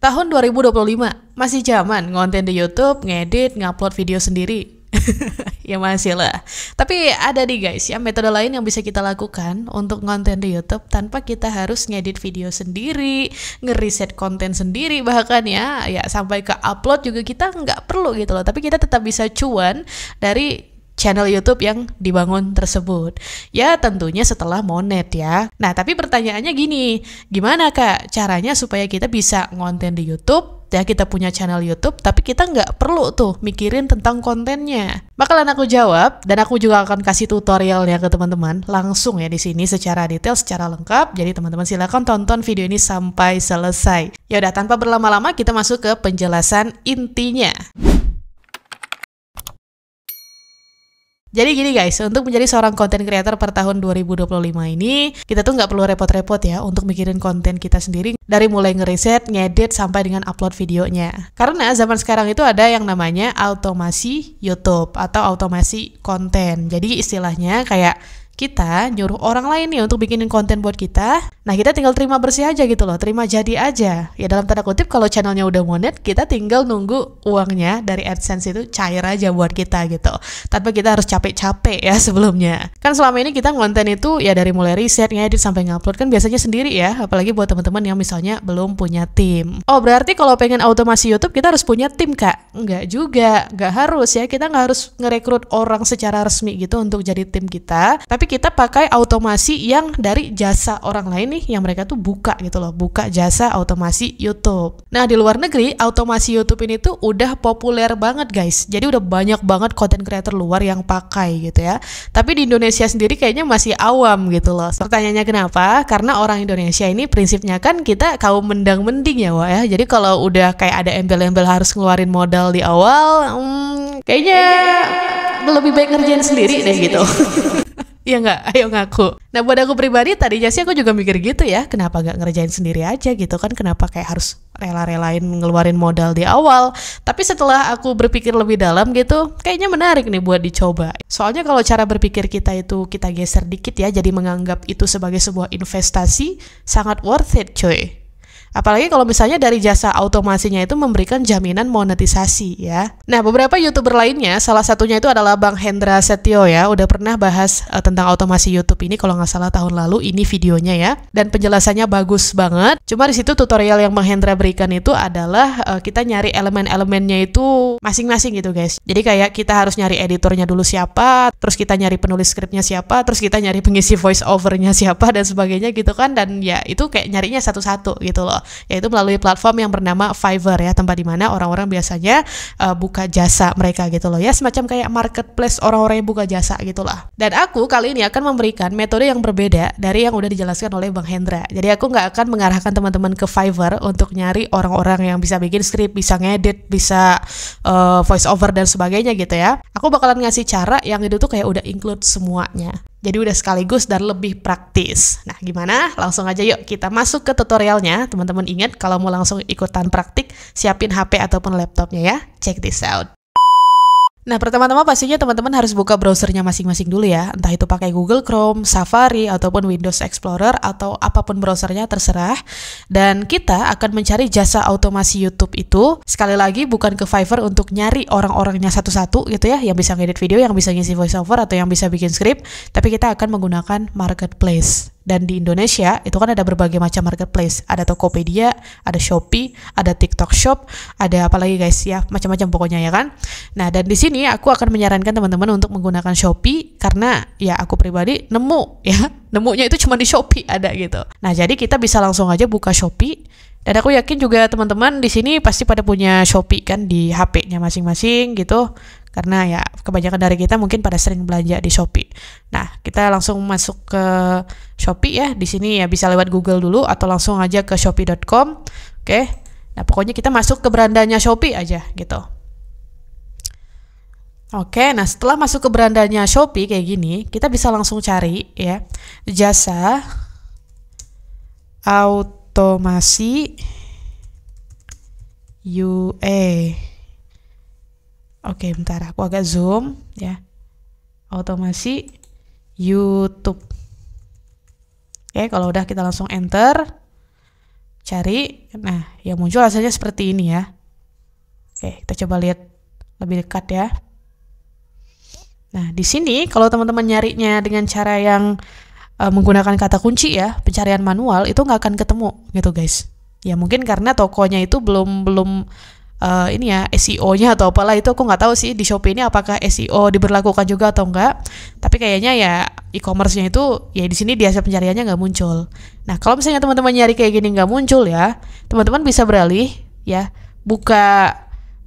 Tahun 2025 masih zaman ngonten di YouTube, ngedit, ngupload video sendiri. Ya masih lah. Tapi ada nih guys ya metode lain yang bisa kita lakukan untuk ngonten di YouTube tanpa kita harus ngedit video sendiri, ngeriset konten sendiri bahkan ya sampai ke upload juga kita nggak perlu gitu loh. Tapi kita tetap bisa cuan dari channel YouTube yang dibangun tersebut. Ya tentunya setelah monet ya. Nah tapi pertanyaannya gini, gimana kak caranya supaya kita bisa ngonten di YouTube? Ya kita punya channel YouTube tapi kita nggak perlu tuh mikirin tentang kontennya. Bakalan aku jawab dan aku juga akan kasih tutorialnya ke teman-teman langsung ya di sini secara detail, secara lengkap. Jadi teman-teman silakan tonton video ini sampai selesai. Ya udah tanpa berlama-lama kita masuk ke penjelasan intinya. Jadi gini guys, untuk menjadi seorang content creator per tahun 2025 ini, kita tuh nggak perlu repot-repot ya untuk mikirin konten kita sendiri, dari mulai ngeriset, ngedit, sampai dengan upload videonya. Karena zaman sekarang itu ada yang namanya automasi YouTube atau automasi konten. Jadi istilahnya kayak kita nyuruh orang lain nih untuk bikinin konten buat kita. Nah kita tinggal terima bersih aja gitu loh, terima jadi aja. Ya dalam tanda kutip kalau channelnya udah monet, kita tinggal nunggu uangnya dari AdSense itu cair aja buat kita gitu. Tanpa kita harus capek-capek ya sebelumnya. Kan selama ini kita ngonten itu ya dari mulai riset, ngedit, sampai ngupload kan biasanya sendiri ya. Apalagi buat teman-teman yang misalnya belum punya tim. Oh berarti kalau pengen automasi YouTube kita harus punya tim kak? Enggak juga, enggak harus ya. Kita nggak harus ngerekrut orang secara resmi gitu untuk jadi tim kita. Tapi kita pakai automasi yang dari jasa orang lain nih yang mereka tuh buka gitu loh, buka jasa automasi YouTube. Nah di luar negeri automasi YouTube ini tuh udah populer banget guys, jadi udah banyak banget content creator luar yang pakai gitu ya. Tapi di Indonesia sendiri kayaknya masih awam gitu loh. Pertanyaannya kenapa? Karena orang Indonesia ini prinsipnya kan kita kaum mendang-mending ya Wak ya. Jadi kalau udah kayak ada embel-embel harus ngeluarin modal di awal, kayaknya lebih baik ngerjain sendiri deh gitu. Iya nggak? Ayo ngaku. Nah buat aku pribadi tadinya sih aku juga mikir gitu ya, kenapa nggak ngerjain sendiri aja gitu kan, kenapa kayak harus rela-relain ngeluarin modal di awal. Tapi setelah aku berpikir lebih dalam gitu, kayaknya menarik nih buat dicoba. Soalnya kalau cara berpikir kita itu kita geser dikit ya, jadi menganggap itu sebagai sebuah investasi, sangat worth it cuy. Apalagi kalau misalnya dari jasa automasinya itu memberikan jaminan monetisasi ya. Nah beberapa YouTuber lainnya, salah satunya itu adalah Bang Hendra Setio ya, udah pernah bahas tentang otomasi YouTube ini kalau nggak salah tahun lalu, ini videonya ya. Dan penjelasannya bagus banget. Cuma di situ tutorial yang Bang Hendra berikan itu adalah kita nyari elemen-elemennya itu masing-masing gitu guys. Jadi kayak kita harus nyari editornya dulu siapa, terus kita nyari penulis skripnya siapa, terus kita nyari pengisi voice overnya siapa dan sebagainya gitu kan. Dan ya itu kayak nyarinya satu-satu gitu loh. Yaitu melalui platform yang bernama Fiverr ya, tempat dimana orang-orang biasanya buka jasa mereka gitu loh ya, semacam kayak marketplace orang-orang yang buka jasa gitulah. Dan aku kali ini akan memberikan metode yang berbeda dari yang udah dijelaskan oleh Bang Hendra. Jadi aku nggak akan mengarahkan teman-teman ke Fiverr untuk nyari orang-orang yang bisa bikin skrip, bisa ngedit, bisa voice over dan sebagainya gitu ya. Aku bakalan ngasih cara yang itu tuh kayak udah include semuanya. Jadi udah sekaligus dan lebih praktis. Nah gimana? Langsung aja yuk kita masuk ke tutorialnya. Teman-teman ingat kalau mau langsung ikutan praktik, siapin HP ataupun laptopnya ya. Check this out. Nah pertama-tama pastinya teman-teman harus buka browsernya masing-masing dulu ya. Entah itu pakai Google Chrome, Safari, ataupun Windows Explorer, atau apapun browsernya terserah. Dan kita akan mencari jasa automasi YouTube itu. Sekali lagi bukan ke Fiverr untuk nyari orang-orangnya satu-satu gitu ya, yang bisa ngedit video, yang bisa ngisi voiceover, atau yang bisa bikin skrip. Tapi kita akan menggunakan marketplace. Dan di Indonesia itu kan ada berbagai macam marketplace, ada Tokopedia, ada Shopee, ada TikTok Shop, ada apa lagi guys ya, macam-macam pokoknya ya kan. Nah dan di sini aku akan menyarankan teman-teman untuk menggunakan Shopee karena ya aku pribadi nemu ya, nemunya itu cuma di Shopee ada gitu. Nah jadi kita bisa langsung aja buka Shopee. Dan aku yakin juga teman-teman di sini pasti pada punya Shopee kan di HP-nya masing-masing gitu. Karena ya kebanyakan dari kita mungkin pada sering belanja di Shopee. Nah, kita langsung masuk ke Shopee ya. Di sini ya bisa lewat Google dulu atau langsung aja ke shopee.com. Oke. Nah, pokoknya kita masuk ke berandanya Shopee aja gitu. Oke, nah setelah masuk ke berandanya Shopee kayak gini, kita bisa langsung cari ya jasa automasi UA. Oke, bentar aku agak zoom ya. Automasi YouTube. Oke, kalau udah kita langsung enter. cari. Nah, yang muncul hasilnya seperti ini ya. Oke, kita coba lihat lebih dekat ya. Nah, di sini kalau teman-teman nyarinya dengan cara yang menggunakan kata kunci ya, pencarian manual, itu nggak akan ketemu gitu guys. Ya mungkin karena tokonya itu belum ini ya, SEO-nya atau apalah, itu aku nggak tahu sih di Shopee ini apakah SEO diberlakukan juga atau enggak. Tapi kayaknya ya e-commerce-nya itu ya di sini di hasil pencariannya nggak muncul. Nah, kalau misalnya teman-teman nyari kayak gini nggak muncul ya, teman-teman bisa beralih ya, buka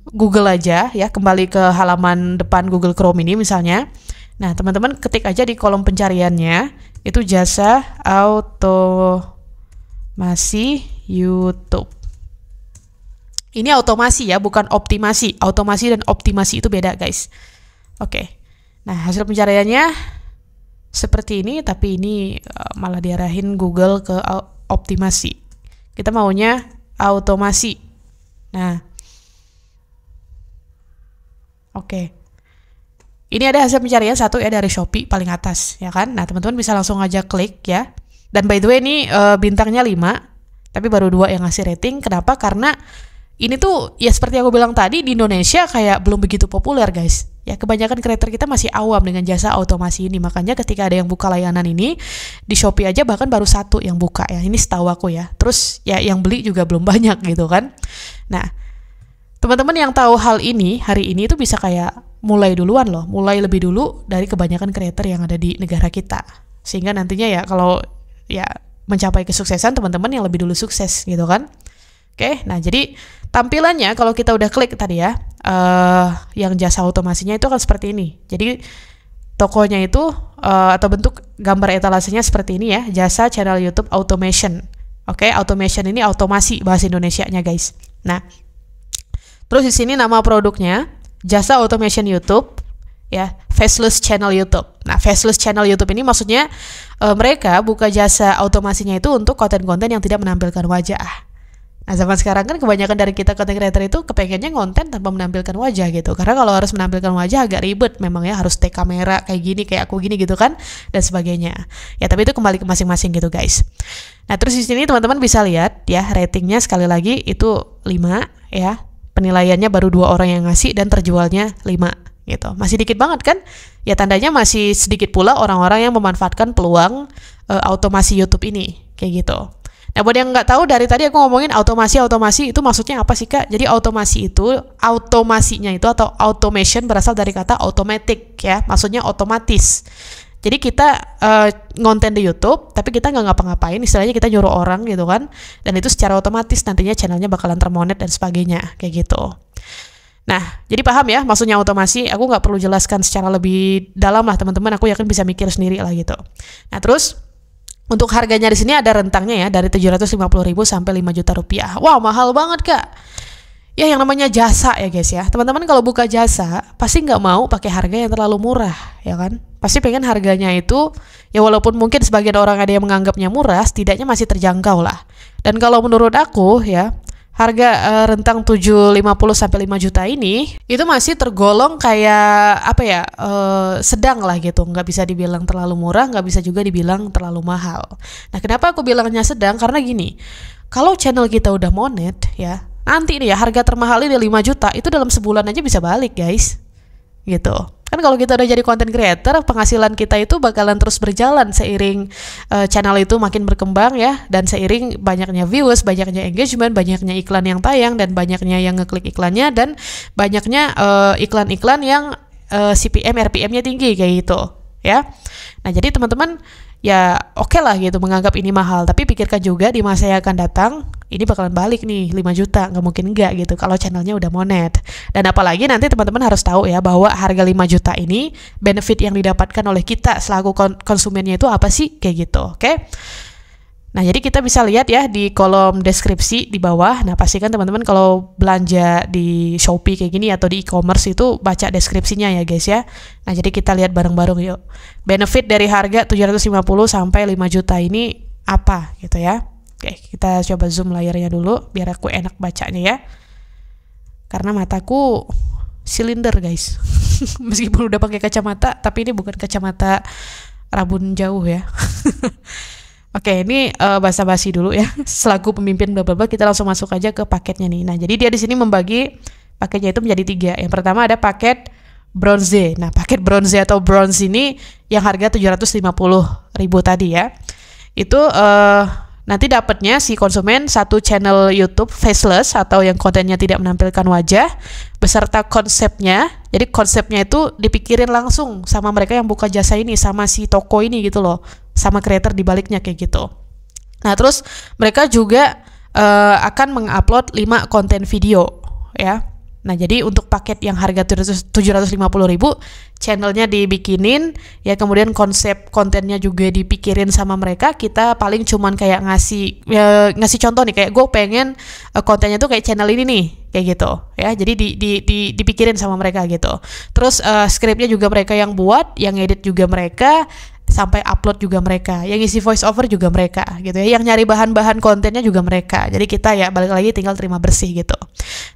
Google aja ya, kembali ke halaman depan Google Chrome ini misalnya. Nah, teman-teman ketik aja di kolom pencariannya itu jasa otomasi YouTube. Ini otomasi ya, bukan optimasi. Otomasi dan optimasi itu beda, guys. Oke. Nah, hasil pencariannya seperti ini, tapi ini malah diarahin Google ke optimasi. Kita maunya otomasi. Nah. Oke. Ini ada hasil pencarian satu ya dari Shopee paling atas, ya kan? Nah, teman-teman bisa langsung aja klik ya. Dan by the way ini bintangnya 5, tapi baru 2 yang ngasih rating. Kenapa? Karena ini tuh ya seperti aku bilang tadi, di Indonesia kayak belum begitu populer guys. Ya kebanyakan creator kita masih awam dengan jasa otomasi ini. Makanya ketika ada yang buka layanan ini di Shopee aja bahkan baru 1 yang buka ya. Ini setahu aku ya. Terus ya yang beli juga belum banyak gitu kan. Nah, teman-teman yang tahu hal ini hari ini itu bisa kayak mulai duluan loh. Mulai lebih dulu dari kebanyakan creator yang ada di negara kita. Sehingga nantinya ya kalau ya mencapai kesuksesan teman-teman yang lebih dulu sukses gitu kan. Oke, nah jadi tampilannya kalau kita udah klik tadi ya, yang jasa otomasinya itu kan seperti ini. Jadi tokonya itu atau bentuk gambar etalasenya seperti ini ya, jasa channel YouTube automation. Oke, automation ini otomasi bahasa Indonesianya guys. Nah, terus di sini nama produknya jasa automation YouTube ya, faceless channel YouTube. Nah, faceless channel YouTube ini maksudnya mereka buka jasa automasinya itu untuk konten-konten yang tidak menampilkan wajah. Nah, zaman sekarang kan kebanyakan dari kita content creator itu kepengennya konten tanpa menampilkan wajah gitu. Karena kalau harus menampilkan wajah agak ribet memang ya, harus take kamera kayak gini, kayak aku gini gitu kan, dan sebagainya. Ya, tapi itu kembali ke masing-masing gitu guys. Nah, terus di sini teman-teman bisa lihat ya, ratingnya sekali lagi itu 5 ya. Penilaiannya baru 2 orang yang ngasih dan terjualnya 5 gitu. Masih dikit banget kan? Ya tandanya masih sedikit pula orang-orang yang memanfaatkan peluang otomasi YouTube ini kayak gitu. Nah, buat yang nggak tahu, dari tadi aku ngomongin otomasi itu maksudnya apa sih Kak? Jadi otomasi itu, automasinya itu atau automation berasal dari kata automatic ya, maksudnya otomatis. Jadi kita ngonten di YouTube, tapi kita nggak ngapa-ngapain, istilahnya kita nyuruh orang gitu kan, dan itu secara otomatis nantinya channelnya bakalan termonet dan sebagainya, kayak gitu. Nah, jadi paham ya maksudnya otomasi, aku nggak perlu jelaskan secara lebih dalam lah teman-teman, aku yakin bisa mikir sendiri lah gitu. Nah, terus untuk harganya di sini ada rentangnya ya, dari 750.000 sampai 5 juta rupiah. Wow, mahal banget Kak. Ya yang namanya jasa ya guys ya. Teman-teman kalau buka jasa, pasti nggak mau pakai harga yang terlalu murah, ya kan? Pasti pengen harganya itu, ya walaupun mungkin sebagian orang ada yang menganggapnya murah, setidaknya masih terjangkau lah. Dan kalau menurut aku ya, harga rentang 750 sampai 5 juta ini itu masih tergolong kayak apa ya, sedang lah gitu, nggak bisa dibilang terlalu murah, nggak bisa juga dibilang terlalu mahal. Nah, kenapa aku bilangnya sedang? Karena gini, kalau channel kita udah monet ya, nanti nih ya harga termahal ini 5 juta itu dalam sebulan aja bisa balik guys gitu. Kan kalau kita udah jadi content creator, penghasilan kita itu bakalan terus berjalan seiring channel itu makin berkembang ya, dan seiring banyaknya viewers, banyaknya engagement, banyaknya iklan yang tayang, dan banyaknya yang ngeklik iklannya, dan banyaknya iklan-iklan yang CPM, RPM-nya tinggi kayak gitu ya. Nah, jadi teman-teman ya oke lah gitu menganggap ini mahal, tapi pikirkan juga di masa yang akan datang ini bakalan balik nih 5 juta, nggak mungkin enggak gitu kalau channelnya udah monet. Dan apalagi nanti teman-teman harus tahu ya bahwa harga 5 juta ini benefit yang didapatkan oleh kita selaku konsumennya itu apa sih kayak gitu. Oke. Nah, jadi kita bisa lihat ya di kolom deskripsi di bawah. Nah, pastikan teman-teman kalau belanja di Shopee kayak gini atau di e-commerce itu baca deskripsinya ya guys ya. Nah, jadi kita lihat bareng-bareng yuk. Benefit dari harga 750 sampai 5 juta ini apa gitu ya. Oke, kita coba zoom layarnya dulu biar aku enak bacanya ya. Karena mataku silinder guys. Meskipun udah pakai kacamata, tapi ini bukan kacamata rabun jauh ya. Oke, ini basa-basi dulu ya. Selaku pemimpin bla bla bla, kita langsung masuk aja ke paketnya nih. Nah, jadi dia di sini membagi paketnya itu menjadi 3. Yang pertama ada paket bronze. Nah, paket bronze atau bronze ini yang harga 750.000 tadi ya. Itu nanti dapatnya si konsumen satu channel YouTube faceless atau yang kontennya tidak menampilkan wajah beserta konsepnya. Jadi konsepnya itu dipikirin langsung sama mereka yang buka jasa ini, sama si toko ini gitu loh, sama creator di baliknya kayak gitu. Nah, terus mereka juga akan mengupload 5 konten video ya. Nah, jadi untuk paket yang harga 750.000, channelnya dibikinin, ya kemudian konsep kontennya juga dipikirin sama mereka. Kita paling cuman kayak ngasih contoh nih, kayak gue pengen kontennya tuh kayak channel ini nih, kayak gitu ya. Jadi dipikirin sama mereka gitu. Terus skripnya juga mereka yang buat, yang edit juga mereka, sampai upload juga mereka, yang isi voice over juga mereka gitu ya, yang nyari bahan-bahan kontennya juga mereka. Jadi kita ya balik lagi tinggal terima bersih gitu.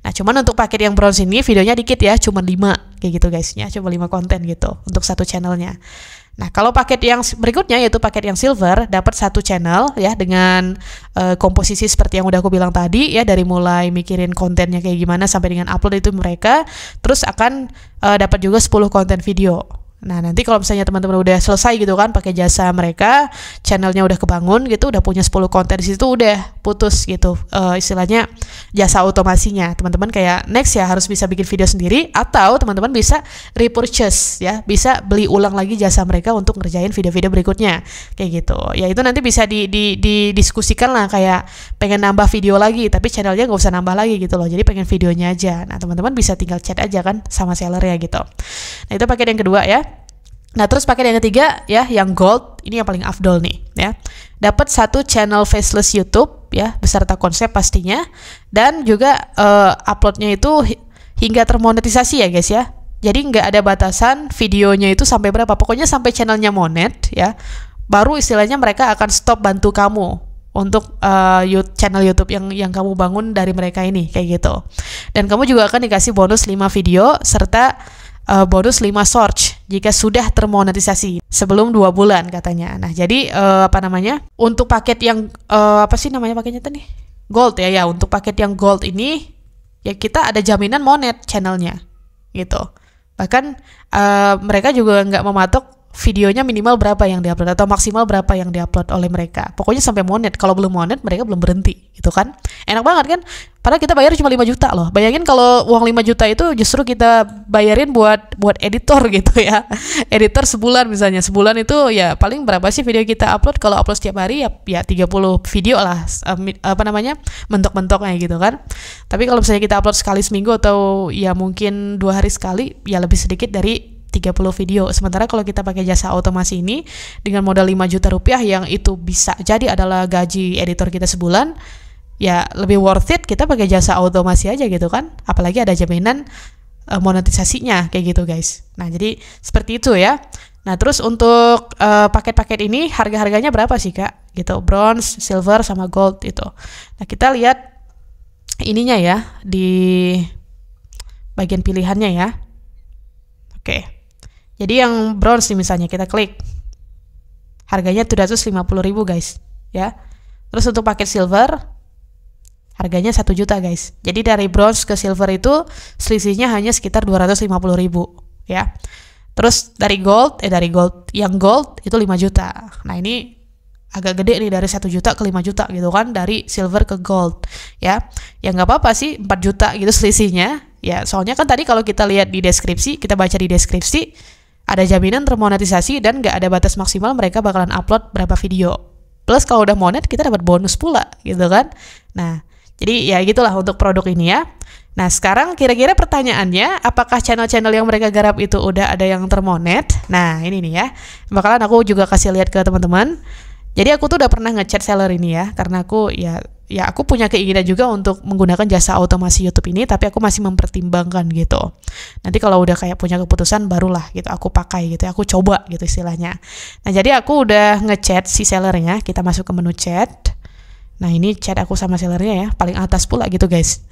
Nah, cuman untuk paket yang bronze ini videonya dikit ya, cuma 5 kayak gitu guys ya, cuma 5 konten gitu untuk satu channelnya. Nah, kalau paket yang berikutnya yaitu paket yang silver, dapat satu channel ya dengan komposisi seperti yang udah aku bilang tadi ya, dari mulai mikirin kontennya kayak gimana sampai dengan upload itu mereka. Terus akan dapat juga 10 konten video. Nah, nanti kalau misalnya teman-teman udah selesai gitu kan pakai jasa mereka, channelnya udah kebangun gitu, udah punya 10 konten di situ, udah putus gitu. Istilahnya jasa otomasinya. Teman-teman kayak next ya harus bisa bikin video sendiri, atau teman-teman bisa repurchase ya, bisa beli ulang lagi jasa mereka untuk ngerjain video-video berikutnya. Kayak gitu. Ya itu nanti bisa didiskusikan lah, kayak pengen nambah video lagi tapi channelnya nggak usah nambah lagi gitu loh. Jadi pengen videonya aja. Nah, teman-teman bisa tinggal chat aja kan sama sellernya gitu. Nah, itu paket yang kedua ya. Nah, terus paket yang ketiga ya, yang gold, ini yang paling afdol nih ya. Dapat satu channel faceless YouTube ya, beserta konsep pastinya, dan juga uploadnya itu hingga termonetisasi ya guys ya. Jadi nggak ada batasan videonya itu sampai berapa, pokoknya sampai channelnya monet ya, baru istilahnya mereka akan stop bantu kamu untuk channel YouTube yang kamu bangun dari mereka ini kayak gitu. Dan kamu juga akan dikasih bonus 5 video serta bonus 5 search jika sudah termonetisasi sebelum 2 bulan katanya. Nah, jadi untuk paket yang apa sih namanya paketnya tadi? Gold ya. Untuk paket yang gold ini ya kita ada jaminan monet channelnya gitu. Bahkan mereka juga nggak mematok videonya minimal berapa yang diupload atau maksimal berapa yang diupload oleh mereka. Pokoknya sampai monet. Kalau belum monet mereka belum berhenti gitu kan. Enak banget kan? Padahal kita bayar cuma 5 juta loh. Bayangin kalau uang 5 juta itu justru kita bayarin buat editor gitu ya. Editor sebulan misalnya. Sebulan itu ya paling berapa sih video kita upload? Kalau upload setiap hari ya 30 video lah mentok-mentoknya gitu kan. Tapi kalau misalnya kita upload sekali seminggu atau ya mungkin 2 hari sekali, ya lebih sedikit dari 30 video. Sementara kalau kita pakai jasa otomasi ini dengan modal 5 juta rupiah yang itu bisa jadi adalah gaji editor kita sebulan, ya lebih worth it kita pakai jasa otomasi aja gitu kan. Apalagi ada jaminan monetisasinya kayak gitu guys. Nah, jadi seperti itu ya. Nah, terus untuk paket-paket ini harga-harganya berapa sih Kak? Gitu, bronze, silver sama gold itu. Nah, kita lihat ininya ya di bagian pilihannya ya. Oke. Jadi yang bronze nih misalnya kita klik, harganya 750.000 guys ya. Terus untuk paket silver harganya 1 juta guys. Jadi dari bronze ke silver itu selisihnya hanya sekitar 250.000 ya. Terus dari gold yang gold itu 5 juta. Nah, ini agak gede nih, dari 1 juta ke 5 juta gitu kan, dari silver ke gold ya. Ya nggak apa-apa sih 4 juta gitu selisihnya. Ya, soalnya kan tadi kalau kita lihat di deskripsi, kita baca di deskripsi, ada jaminan termonetisasi dan nggak ada batas maksimal mereka bakalan upload berapa video. Plus kalau udah monet kita dapat bonus pula gitu kan. Nah, jadi ya gitulah untuk produk ini ya. Nah, sekarang kira-kira pertanyaannya, apakah channel-channel yang mereka garap itu udah ada yang termonet? Nah, ini nih ya. Bakalan aku juga kasih lihat ke teman-teman. Jadi aku tuh udah pernah ngechat seller ini ya, karena aku ya aku punya keinginan juga untuk menggunakan jasa otomasi YouTube ini, tapi aku masih mempertimbangkan gitu. Nanti kalau udah kayak punya keputusan barulah gitu aku pakai gitu, aku coba gitu istilahnya. Nah, jadi aku udah ngechat si sellernya, kita masuk ke menu chat. Nah, ini chat aku sama sellernya ya, paling atas pula gitu guys.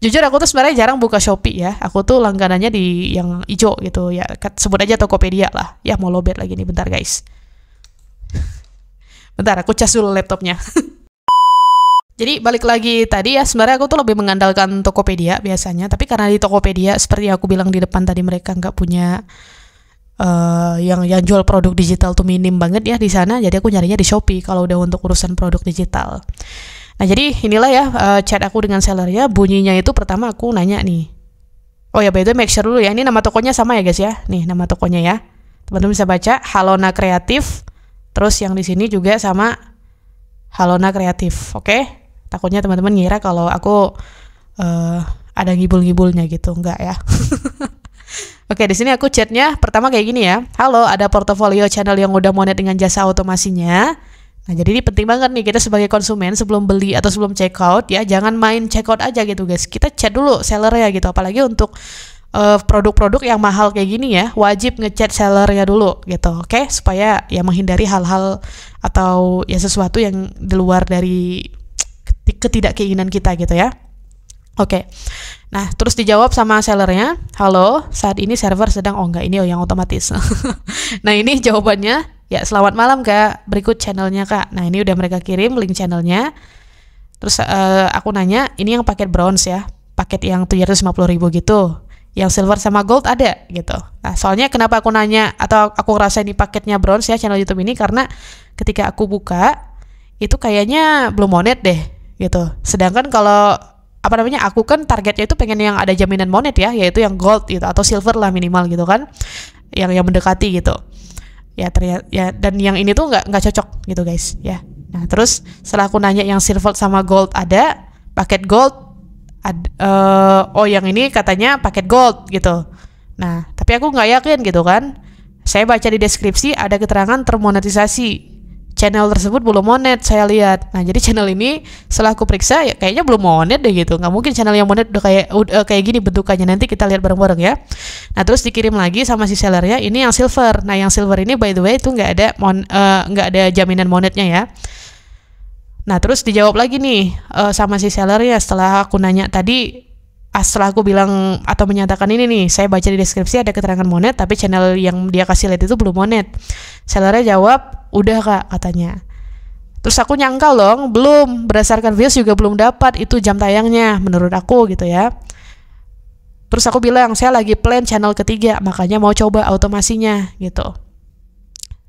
Jujur aku tuh sebenarnya jarang buka Shopee ya, aku tuh langganannya di yang hijau gitu ya, sebut aja Tokopedia lah. Ya mau lobet lagi nih bentar guys. Bentar, aku cas dulu laptopnya. Jadi balik lagi tadi ya, sebenarnya aku tuh lebih mengandalkan Tokopedia biasanya, tapi karena di Tokopedia seperti aku bilang di depan tadi, mereka nggak punya yang jual produk digital tuh minim banget ya di sana, jadi aku nyarinya di Shopee kalau udah untuk urusan produk digital. Nah jadi inilah ya chat aku dengan sellernya. Bunyinya itu pertama aku nanya nih, oh ya by the way make sure dulu ya, ini nama tokonya sama ya guys ya, nih nama tokonya ya, teman-teman bisa baca Halona Kreatif, terus yang di sini juga sama Halona Kreatif, oke? Takutnya teman-teman ngira kalau aku ada ngibul-ngibulnya gitu, enggak ya. Oke, di sini aku chatnya pertama kayak gini ya. Halo, ada portofolio channel yang udah monet dengan jasa otomasinya. Nah, jadi ini penting banget nih kita sebagai konsumen sebelum beli atau sebelum check out ya, jangan main check out aja gitu guys. Kita chat dulu sellernya gitu, apalagi untuk produk-produk yang mahal kayak gini ya, wajib ngechat sellernya dulu gitu, oke? Supaya ya menghindari hal-hal atau ya sesuatu yang di luar dari ketidakkeinginan kita gitu ya. Oke. Nah, terus dijawab sama sellernya, halo, saat ini server sedang, oh enggak, ini yang otomatis. Nah, ini jawabannya, ya selamat malam kak, berikut channelnya kak. Nah, ini udah mereka kirim link channelnya. Terus aku nanya, ini yang paket bronze ya, paket yang 750.000 gitu. Yang silver sama gold ada gitu. Nah, soalnya kenapa aku nanya atau aku ngerasa ini paketnya bronze ya channel YouTube ini, karena ketika aku buka itu kayaknya belum monet deh gitu. Sedangkan kalau aku kan targetnya itu pengen yang ada jaminan monet ya, yaitu yang gold gitu atau silver lah minimal gitu kan, yang mendekati gitu ya. Ternyata ya, dan yang ini tuh nggak cocok gitu guys ya. Nah terus setelah aku nanya yang silver sama gold ada, paket gold oh yang ini katanya paket gold gitu. Nah tapi aku nggak yakin gitu kan, saya baca di deskripsi ada keterangan termonetisasi. Channel tersebut belum monet saya lihat. Nah jadi channel ini setelah aku periksa ya kayaknya belum monet deh gitu. Nggak mungkin channel yang monet udah kayak gini bentukannya. Nanti kita lihat bareng-bareng ya. Nah terus dikirim lagi sama si sellernya, ini yang silver. Nah yang silver ini by the way itu nggak ada jaminan monetnya ya. Nah terus dijawab lagi nih sama si sellernya setelah aku nanya tadi. Setelah aku bilang atau menyatakan ini nih, saya baca di deskripsi ada keterangan monet, tapi channel yang dia kasih lihat itu belum monet. Sellernya jawab, udah kak katanya. Terus aku nyangkal dong, belum, berdasarkan views juga belum dapat itu jam tayangnya menurut aku gitu ya. Terus aku bilang saya lagi plan channel ketiga, makanya mau coba otomasinya gitu.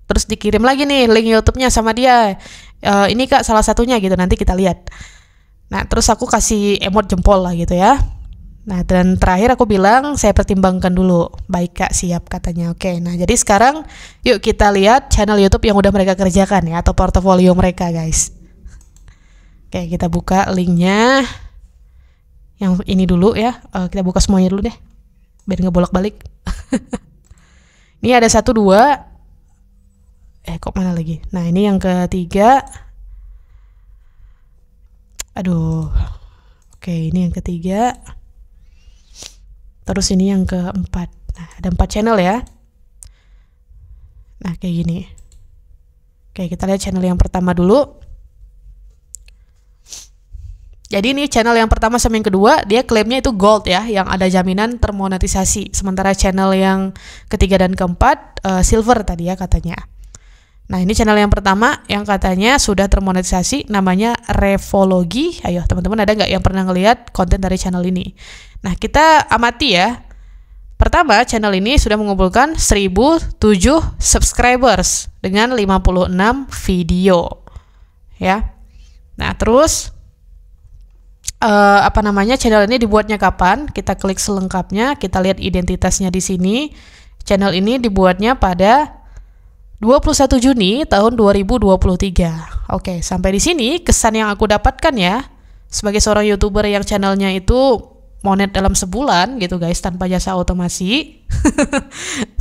Terus dikirim lagi nih link YouTube-nya sama dia, ini kak salah satunya gitu, nanti kita lihat. Nah terus aku kasih emot jempol lah gitu ya. Nah dan terakhir aku bilang saya pertimbangkan dulu. Baik kak, siap katanya. Oke, nah jadi sekarang yuk kita lihat channel YouTube yang udah mereka kerjakan ya, atau portofolio mereka guys. Oke, kita buka linknya yang ini dulu ya. Kita buka semuanya dulu deh biar nggak bolak-balik. Ini ada 1, 2. Kok mana lagi? Nah ini yang ketiga. Aduh. Oke, ini yang ketiga. Terus ini yang keempat. Nah, ada 4 channel ya. Nah, kayak gini. Oke, kita lihat channel yang pertama dulu. Jadi ini channel yang pertama sama yang kedua, dia klaimnya itu gold ya, yang ada jaminan termonetisasi. Sementara channel yang ketiga dan keempat, silver tadi ya katanya. Nah, ini channel yang pertama yang katanya sudah termonetisasi, namanya Revologi. Ayo, teman-teman ada nggak yang pernah ngelihat konten dari channel ini? Nah, kita amati ya. Pertama, channel ini sudah mengumpulkan 1007 subscribers dengan 56 video. Ya. Nah, terus channel ini dibuatnya kapan? Kita klik selengkapnya, kita lihat identitasnya di sini. Channel ini dibuatnya pada 21 Juni tahun 2023. Oke, sampai di sini kesan yang aku dapatkan ya sebagai seorang YouTuber yang channelnya itu monet dalam sebulan gitu guys, tanpa jasa otomasi.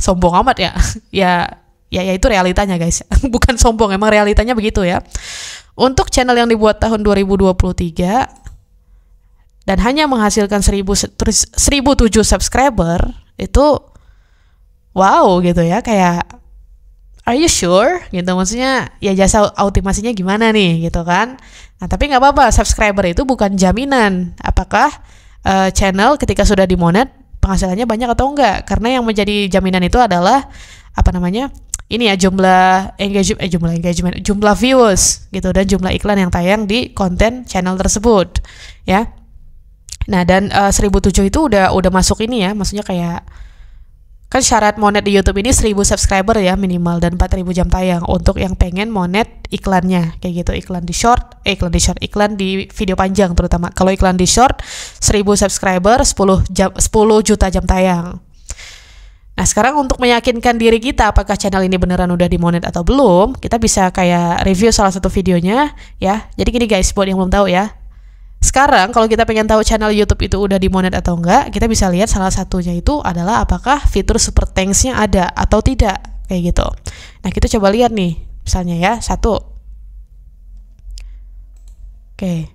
Sombong amat ya. Ya itu realitanya guys. Bukan sombong, emang realitanya begitu ya. Untuk channel yang dibuat tahun 2023 dan hanya menghasilkan 1007 subscriber, itu wow gitu ya, kayak are you sure gitu, maksudnya ya jasa otomasinya gimana nih gitu kan. Nah tapi nggak apa-apa, subscriber itu bukan jaminan apakah channel ketika sudah dimonet penghasilannya banyak atau enggak, karena yang menjadi jaminan itu adalah ini ya jumlah engagement, jumlah views gitu dan jumlah iklan yang tayang di konten channel tersebut ya. Nah, dan 1007 itu udah masuk ini ya, maksudnya kayak kan syarat monet di YouTube ini 1000 subscriber ya minimal dan 4000 jam tayang untuk yang pengen monet iklannya kayak gitu, iklan di video panjang terutama. Kalau iklan di short 1000 subscriber 10 juta jam tayang. Nah, sekarang untuk meyakinkan diri kita apakah channel ini beneran udah dimonet atau belum, kita bisa kayak review salah satu videonya ya. Jadi gini guys, buat yang belum tahu ya. Sekarang kalau kita pengen tahu channel YouTube itu udah dimonet atau enggak, kita bisa lihat salah satunya itu adalah apakah fitur super thanks-nya ada atau tidak, kayak gitu. Nah, kita coba lihat nih, misalnya ya, satu. Oke.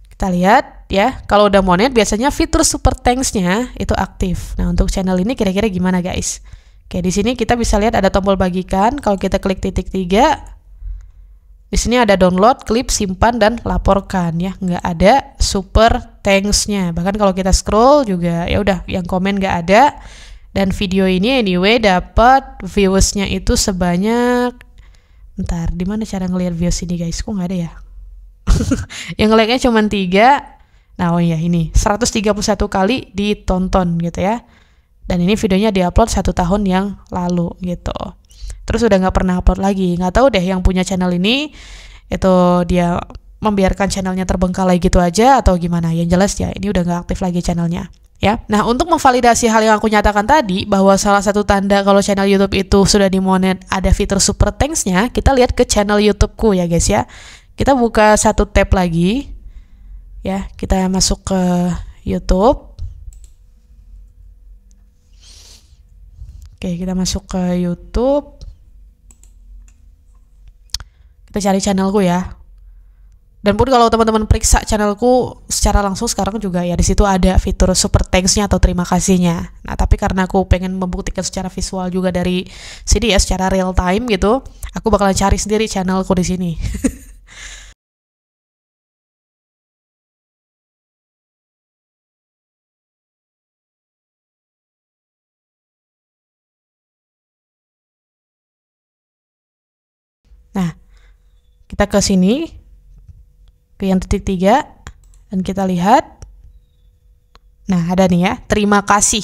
Kita lihat ya, kalau udah monet biasanya fitur super thanks-nya itu aktif. Nah, untuk channel ini kira-kira gimana guys? Oke, di sini kita bisa lihat ada tombol bagikan. Kalau kita klik titik 3, di sini ada download, klip, simpan, dan laporkan ya. Nggak ada super thanks-nya. Bahkan kalau kita scroll juga ya udah yang komen nggak ada. Dan video ini anyway dapat views-nya itu sebanyak, bentar, di mana cara ngelihat views ini guys? Kok nggak ada ya? Yang like-nya cuma 3. Nah, oh iya ini 131 kali ditonton gitu ya. Dan ini videonya diupload 1 tahun yang lalu gitu. Terus udah nggak pernah upload lagi. Nggak tahu deh yang punya channel ini itu dia membiarkan channelnya terbengkalai gitu aja atau gimana. Yang jelas ya ini udah nggak aktif lagi channelnya ya. Nah, untuk memvalidasi hal yang aku nyatakan tadi bahwa salah satu tanda kalau channel YouTube itu sudah dimonet ada fitur super thanks-nya, kita lihat ke channel YouTube-ku ya guys ya. Kita buka satu tab lagi ya, kita masuk ke YouTube. Oke, kita masuk ke YouTube. Kita cari channelku ya. Dan pun kalau teman-teman periksa channelku secara langsung sekarang juga ya di situ ada fitur super thanks-nya atau terima kasihnya. Nah, tapi karena aku pengen membuktikan secara visual juga dari sini ya, secara real time gitu, aku bakalan cari sendiri channelku di sini. Nah, kita ke sini, ke yang titik 3, dan kita lihat. Nah, ada nih ya, terima kasih.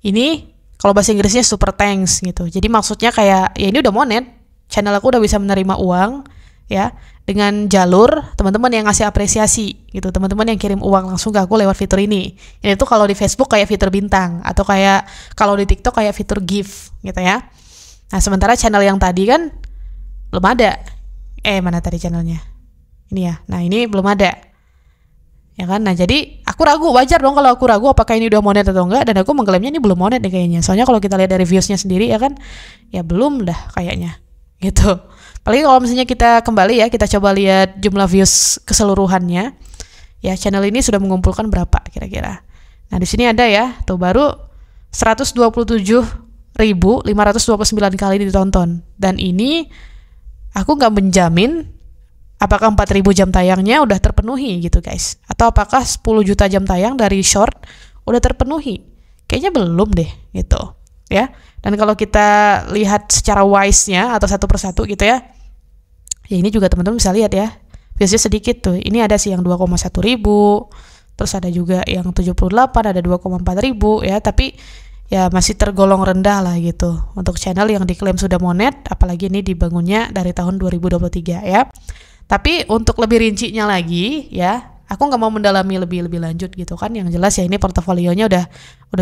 Ini kalau bahasa Inggrisnya super thanks gitu. Jadi maksudnya kayak, ya ini udah monet, channel aku udah bisa menerima uang, ya, dengan jalur teman-teman yang ngasih apresiasi gitu, teman-teman yang kirim uang langsung ke aku lewat fitur ini. Ini tuh kalau di Facebook kayak fitur bintang, atau kayak kalau di TikTok kayak fitur gift gitu ya. Nah, sementara channel yang tadi kan belum ada. Mana tadi channelnya? Ini ya. Nah, ini belum ada. Ya kan? Nah, jadi aku ragu, wajar dong kalau aku ragu apakah ini udah monet atau enggak, dan aku mengklaimnya ini belum monet nih kayaknya. Soalnya kalau kita lihat dari viewsnya sendiri ya kan, ya belum dah kayaknya. Gitu. Apalagi kalau misalnya kita kembali ya, kita coba lihat jumlah views keseluruhannya. Ya, channel ini sudah mengumpulkan berapa kira-kira. Nah, di sini ada ya, tuh baru 127.529 kali ditonton. Dan ini aku nggak menjamin apakah 4000 jam tayangnya udah terpenuhi gitu guys, atau apakah 10 juta jam tayang dari short udah terpenuhi. Kayaknya belum deh gitu ya. Dan kalau kita lihat secara wise-nya atau satu persatu gitu ya, ya ini juga teman-teman bisa lihat ya, biasanya sedikit tuh. Ini ada sih yang 2,1 ribu, terus ada juga yang 78, ada 2,4 ribu ya, tapi ya masih tergolong rendah lah gitu untuk channel yang diklaim sudah monet, apalagi ini dibangunnya dari tahun 2023 ya. Tapi untuk lebih rincinya lagi ya, aku nggak mau mendalami lebih lanjut gitu kan. Yang jelas ya ini portofolionya udah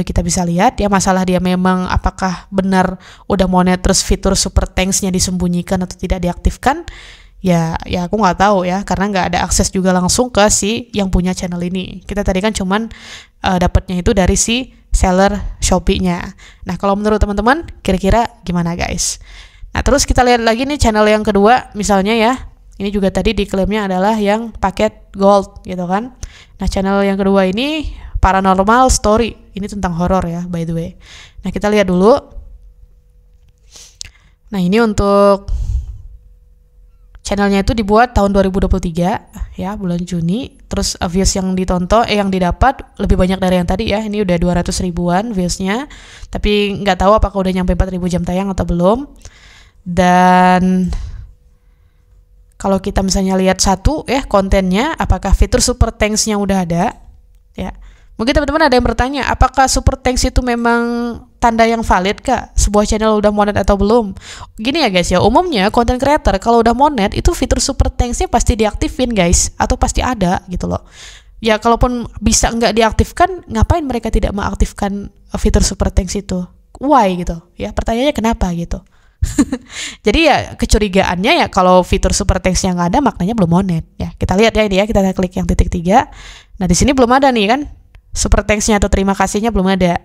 kita bisa lihat ya. Masalah dia memang apakah benar udah monet terus fitur super thanks-nya disembunyikan atau tidak diaktifkan, ya aku nggak tahu ya, karena nggak ada akses juga langsung ke si yang punya channel ini. Kita tadi kan cuman dapatnya itu dari si seller Shopee-nya. Nah, kalau menurut teman-teman kira-kira gimana guys? Nah, terus kita lihat lagi nih channel yang kedua misalnya ya. Ini juga tadi diklaimnya adalah yang paket gold gitu kan. Nah, channel yang kedua ini Paranormal Story. Ini tentang horor ya by the way. Nah, kita lihat dulu. Nah, ini untuk channelnya itu dibuat tahun 2023 ya, bulan Juni. Terus views yang ditonton yang didapat lebih banyak dari yang tadi ya. Ini udah 200 ribuan viewsnya. Tapi nggak tahu apakah udah nyampe 4.000 jam tayang atau belum. Dan kalau kita misalnya lihat satu ya kontennya, apakah fitur super thanks-nya udah ada ya. Mungkin teman-teman ada yang bertanya, apakah super thanks itu memang tanda yang valid kah? Sebuah channel udah monet atau belum? Gini ya guys ya, umumnya content creator kalau udah monet itu fitur super thanks-nya pasti diaktifin guys, atau pasti ada gitu loh. Ya kalaupun bisa nggak diaktifkan, ngapain mereka tidak mengaktifkan fitur super thanks itu? Why gitu? Ya pertanyaannya kenapa gitu? Jadi ya kecurigaannya ya kalau fitur super thanks-nya nggak ada, maknanya belum monet ya. Kita lihat ya ini ya, kita klik yang titik 3. Nah di sini belum ada nih kan? Super thanks-nya atau terima kasihnya belum ada.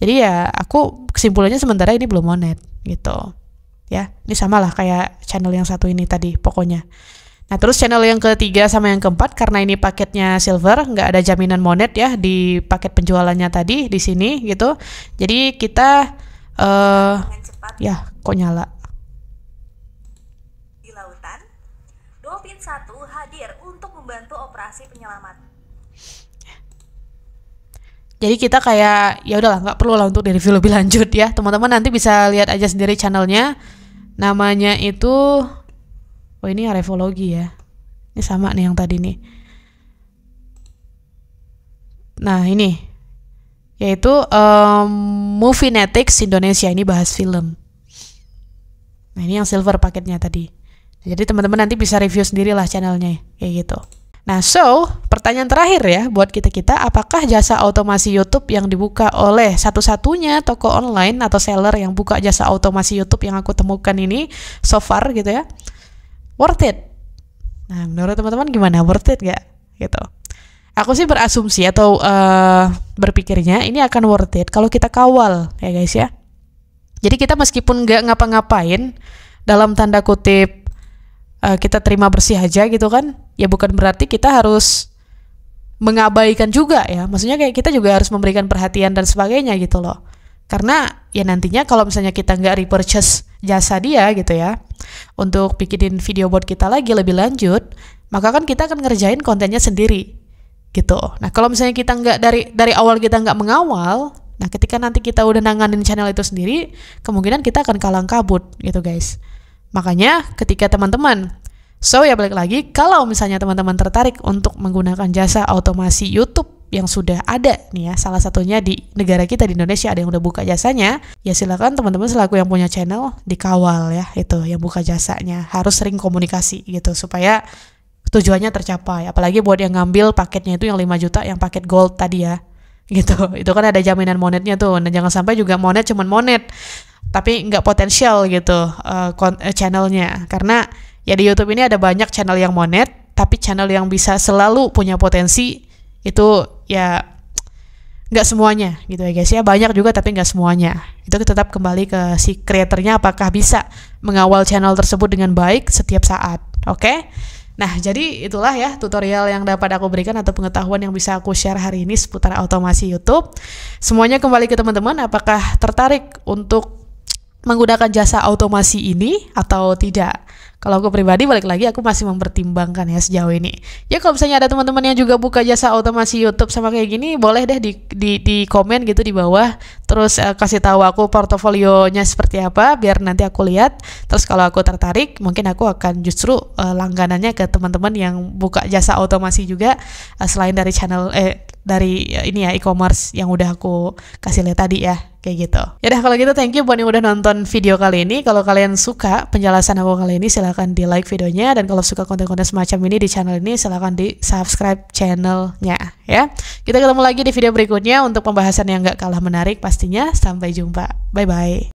Jadi ya aku kesimpulannya sementara ini belum monet gitu. Ya, ini samalah kayak channel yang satu ini tadi pokoknya. Nah, terus channel yang ketiga sama yang keempat karena ini paketnya silver, nggak ada jaminan monet ya di paket penjualannya tadi di sini gitu. Jadi kita ya kok nyala. Di lautan, Dolphin 1 hadir untuk membantu operasi penyelaman. Jadi kita kayak ya udahlah nggak perlu lah untuk review lebih lanjut ya. Teman-teman nanti bisa lihat aja sendiri channelnya. Namanya itu ini Arevologi ya. Ini sama nih yang tadi nih. Nah, ini yaitu Movienetics Indonesia, ini bahas film. Nah, ini yang silver paketnya tadi. Jadi teman-teman nanti bisa review sendiri lah channelnya kayak gitu. Nah, pertanyaan terakhir ya buat kita-kita, apakah jasa otomasi YouTube yang dibuka oleh satu-satunya toko online atau seller yang buka jasa otomasi YouTube yang aku temukan ini so far gitu ya, worth it? Nah, menurut teman-teman gimana, worth it gak? Gitu. Aku sih berasumsi atau berpikirnya ini akan worth it kalau kita kawal ya guys ya. Jadi kita meskipun nggak ngapa-ngapain, dalam tanda kutip kita terima bersih aja gitu kan, ya bukan berarti kita harus mengabaikan juga ya. Maksudnya kayak kita juga harus memberikan perhatian dan sebagainya gitu loh. Karena ya nantinya kalau misalnya kita nggak repurchase jasa dia gitu ya, untuk bikinin video buat kita lagi lebih lanjut, maka kan kita akan ngerjain kontennya sendiri gitu. Nah kalau misalnya kita nggak dari awal kita nggak mengawal, nah ketika nanti kita udah nanganin channel itu sendiri, kemungkinan kita akan kalang kabut gitu guys. Makanya ketika teman-teman, ya balik lagi, kalau misalnya teman-teman tertarik untuk menggunakan jasa otomasi YouTube yang sudah ada nih ya, salah satunya di negara kita di Indonesia ada yang udah buka jasanya, ya silakan teman-teman selaku yang punya channel dikawal ya, itu yang buka jasanya harus sering komunikasi gitu supaya tujuannya tercapai. Apalagi buat yang ngambil paketnya itu yang 5 juta yang paket gold tadi ya gitu, itu kan ada jaminan monetnya tuh. Nah jangan sampai juga monet cuman monet tapi nggak potensial gitu channelnya, karena ya di YouTube ini ada banyak channel yang monet tapi channel yang bisa selalu punya potensi itu ya nggak semuanya gitu ya guys ya, banyak juga tapi nggak semuanya. Itu tetap kembali ke si kreatornya apakah bisa mengawal channel tersebut dengan baik setiap saat. Oke? Nah, jadi itulah ya tutorial yang dapat aku berikan atau pengetahuan yang bisa aku share hari ini seputar otomasi YouTube. Semuanya kembali ke teman-teman, apakah tertarik untuk menggunakan jasa otomasi ini atau tidak? Kalau aku pribadi balik lagi aku masih mempertimbangkan ya sejauh ini. Ya kalau misalnya ada teman-teman yang juga buka jasa otomasi YouTube sama kayak gini, boleh deh di komen gitu di bawah. Terus kasih tahu aku portofolionya seperti apa biar nanti aku lihat. Terus kalau aku tertarik, mungkin aku akan justru langganannya ke teman-teman yang buka jasa otomasi juga selain dari channel dari ini ya e-commerce yang udah aku kasih lihat tadi ya, kayak gitu. Yaudah kalau gitu thank you buat yang udah nonton video kali ini. Kalau kalian suka penjelasan aku kali ini silahkan di like videonya, dan kalau suka konten-konten semacam ini di channel ini silahkan di subscribe channelnya ya. Kita ketemu lagi di video berikutnya untuk pembahasan yang gak kalah menarik pastinya. Sampai jumpa, bye bye.